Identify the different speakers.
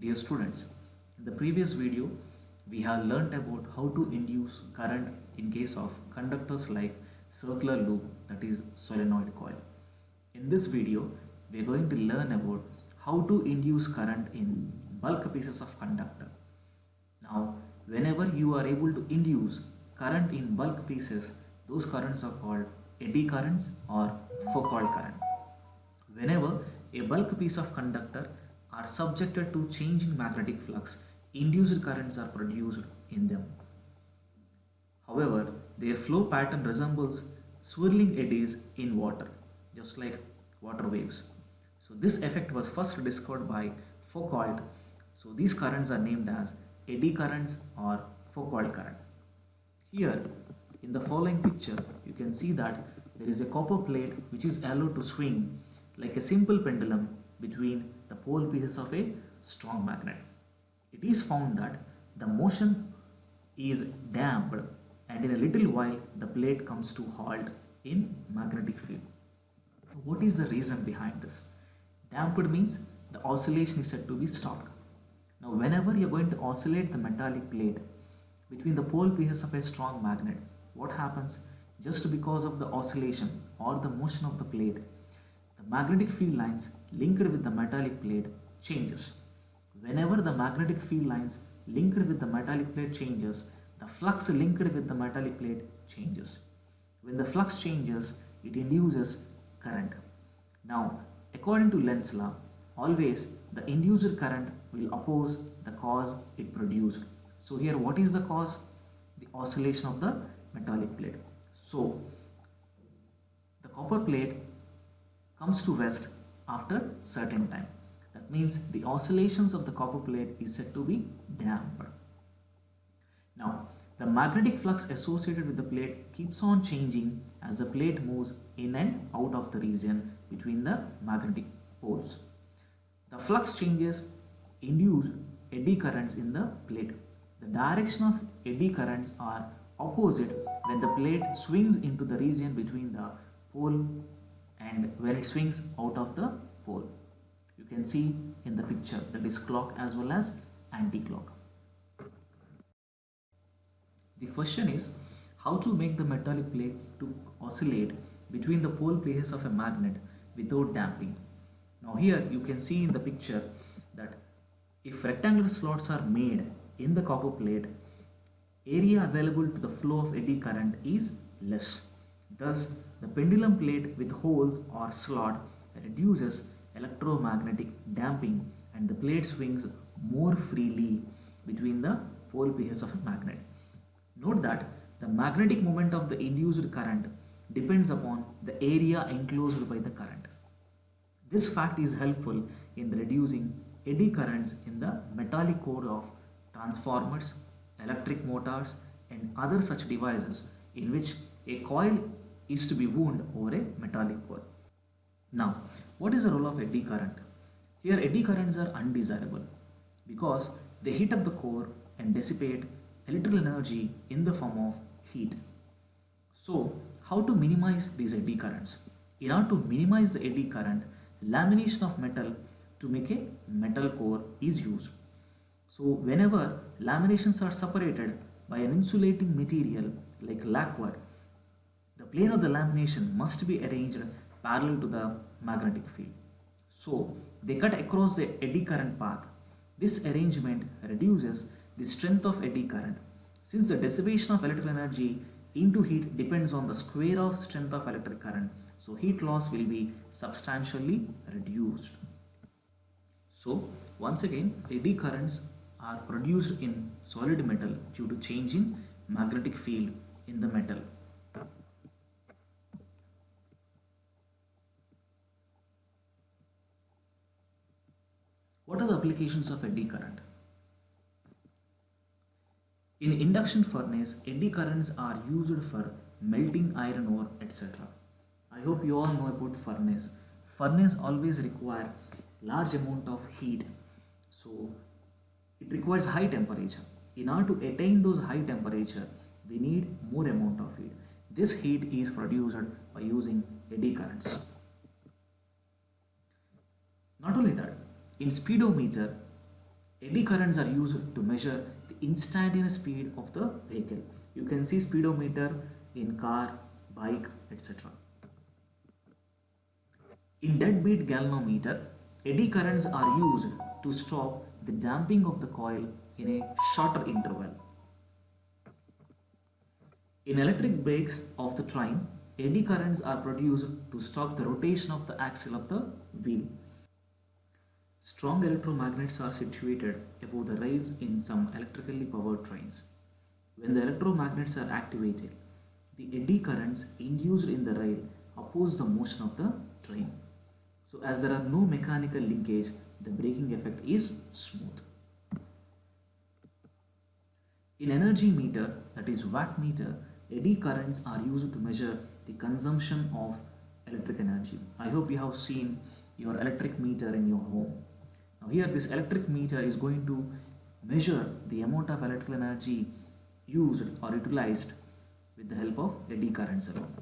Speaker 1: Dear students, in the previous video, we have learnt about how to induce current in case of conductors like circular loop, that is solenoid coil. In this video, we are going to learn about how to induce current in bulk pieces of conductor. Now, whenever you are able to induce current in bulk pieces, those currents are called eddy currents or Foucault current. Whenever a bulk piece of conductor are subjected to changing magnetic flux, induced currents are produced in them. However, their flow pattern resembles swirling eddies in water, just like water waves. So this effect was first discovered by Foucault. So these currents are named as eddy currents or Foucault current. Here in the following picture, you can see that there is a copper plate which is allowed to swing like a simple pendulum between the pole pieces of a strong magnet. It is found that the motion is damped and in a little while the plate comes to halt in magnetic field. What is the reason behind this? Damped means the oscillation is said to be stopped. Now whenever you are going to oscillate the metallic plate between the pole pieces of a strong magnet, what happens? Just because of the oscillation or the motion of the plate, the magnetic field lines linked with the metallic plate changes. Whenever the magnetic field lines linked with the metallic plate changes, the flux linked with the metallic plate changes. When the flux changes, it induces current. Now, according to Lenz's law, always the induced current will oppose the cause it produced. So here what is the cause? The oscillation of the metallic plate. So the copper plate comes to rest after certain time. That means the oscillations of the copper plate is said to be damped. Now the magnetic flux associated with the plate keeps on changing as the plate moves in and out of the region between the magnetic poles. The flux changes induce eddy currents in the plate. The direction of eddy currents are opposite when the plate swings into the region between the pole and when it swings out of the pole. You can see in the picture that is clock as well as anti-clock. The question is how to make the metallic plate to oscillate between the pole places of a magnet without damping. Now here you can see in the picture that if rectangular slots are made in the copper plate, area available to the flow of eddy current is less. Thus, the pendulum plate with holes or slot reduces electromagnetic damping and the plate swings more freely between the pole pieces of a magnet. Note that the magnetic moment of the induced current depends upon the area enclosed by the current. This fact is helpful in reducing eddy currents in the metallic core of transformers, electric motors and other such devices in which a coil is to be wound over a metallic core. Now, what is the role of eddy current? Here eddy currents are undesirable because they heat up the core and dissipate electrical energy in the form of heat. So, how to minimize these eddy currents? In order to minimize the eddy current, lamination of metal to make a metal core is used. So whenever laminations are separated by an insulating material like lacquer, the plane of the lamination must be arranged parallel to the magnetic field. So they cut across the eddy current path. This arrangement reduces the strength of eddy current. Since the dissipation of electrical energy into heat depends on the square of strength of electric current, so heat loss will be substantially reduced. So once again, eddy currents are produced in solid metal due to changing magnetic field in the metal. What are the applications of eddy current? In induction furnace, eddy currents are used for melting iron ore, etc. I hope you all know about furnace. Furnace always require large amount of heat. So it requires high temperature. In order to attain those high temperature, we need more amount of heat. This heat is produced by using eddy currents. Not only that, in speedometer, Eddy currents are used to measure the instantaneous speed of the vehicle. You can see speedometer in car, bike, etc. In deadbeat galvanometer, eddy currents are used to stop the damping of the coil in a shorter interval. In electric brakes of the train, eddy currents are produced to stop the rotation of the axle of the wheel. Strong electromagnets are situated above the rails in some electrically powered trains. When the electromagnets are activated, the eddy currents induced in the rail oppose the motion of the train. So, as there are no mechanical linkage, the braking effect is smooth. In energy meter, that is watt meter, eddy currents are used to measure the consumption of electric energy. I hope you have seen your electric meter in your home. Now here this electric meter is going to measure the amount of electrical energy used or utilized with the help of eddy currents alone.